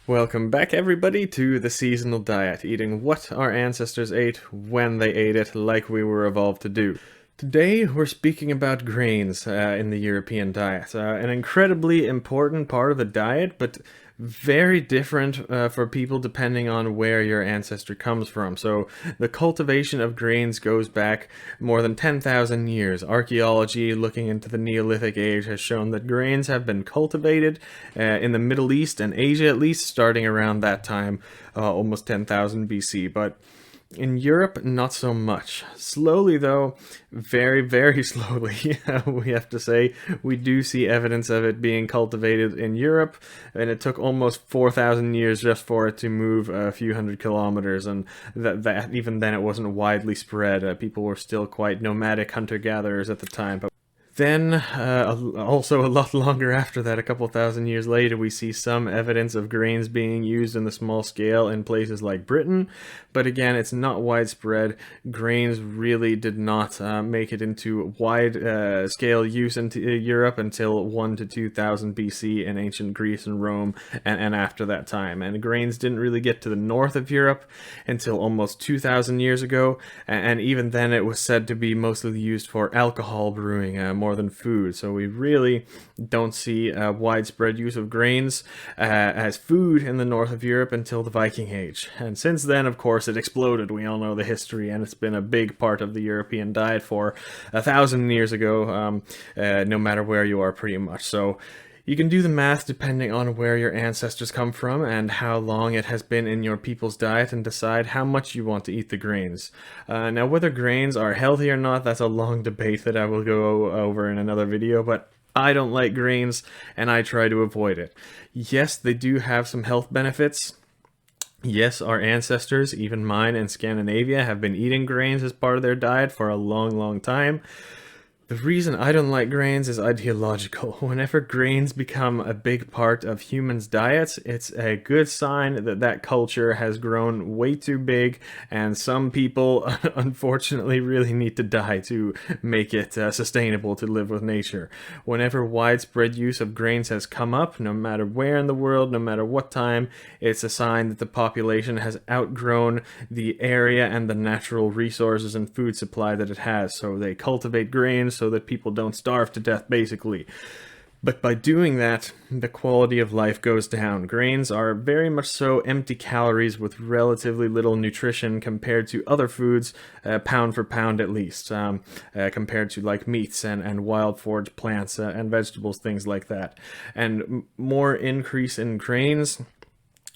Welcome back, everybody, to the seasonal diet, eating what our ancestors ate when they ate it, like we were evolved to do. Today, we're speaking about grains in the European diet, an incredibly important part of the diet, but very different for people depending on where your ancestor comes from. So, the cultivation of grains goes back more than 10,000 years. Archaeology, looking into the Neolithic age, has shown that grains have been cultivated in the Middle East and Asia, at least starting around that time, almost 10,000 BC. But in Europe, not so much. Slowly, though, very, very slowly, we have to say, we do see evidence of it being cultivated in Europe, and it took almost 4,000 years just for it to move a few hundred kilometers, and that even then it wasn't widely spread. People were still quite nomadic hunter-gatherers at the time. But then, also a lot longer after that, a couple thousand years later, we see some evidence of grains being used in the small scale in places like Britain. But again, it's not widespread. Grains really did not make it into wide scale use into Europe until 1 to 2000 BC in ancient Greece and Rome, and after that time. And grains didn't really get to the north of Europe until almost 2000 years ago. And even then, it was said to be mostly used for alcohol brewing, more than food. So we really don't see widespread use of grains as food in the north of Europe until the Viking Age. And since then, of course, it exploded. We all know the history, and it's been a big part of the European diet for 1,000 years ago, no matter where you are, pretty much. So you can do the math depending on where your ancestors come from and how long it has been in your people's diet and decide how much you want to eat the grains. Now, whether grains are healthy or not, that's a long debate that I will go over in another video, but I don't like grains and I try to avoid it. Yes, they do have some health benefits. Yes, our ancestors, even mine in Scandinavia, have been eating grains as part of their diet for a long, long time. The reason I don't like grains is ideological. Whenever grains become a big part of humans' diets, it's a good sign that that culture has grown way too big, and some people, unfortunately, really need to die to make it sustainable to live with nature. Whenever widespread use of grains has come up, no matter where in the world, no matter what time, it's a sign that the population has outgrown the area and the natural resources and food supply that it has. So they cultivate grains so that people don't starve to death, basically. But by doing that, the quality of life goes down. Grains are very much so empty calories with relatively little nutrition compared to other foods, pound for pound at least, compared to like meats and wild forage plants and vegetables, things like that. And more increase in grains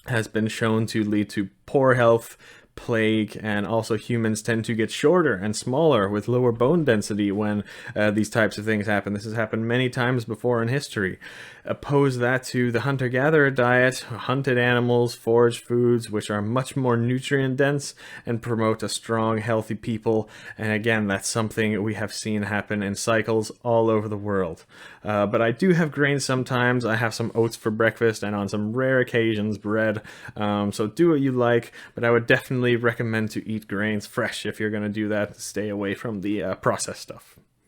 has been shown to lead to poor health, plague, and also humans tend to get shorter and smaller with lower bone density when these types of things happen. This has happened many times before in history. Oppose that to the hunter-gatherer diet, hunted animals, foraged foods, which are much more nutrient-dense and promote a strong, healthy people. And again, that's something we have seen happen in cycles all over the world. But I do have grains sometimes. I have some oats for breakfast and on some rare occasions bread. So do what you like, but I would definitely recommend to eat grains fresh if you're going to do that. Stay away from the processed stuff.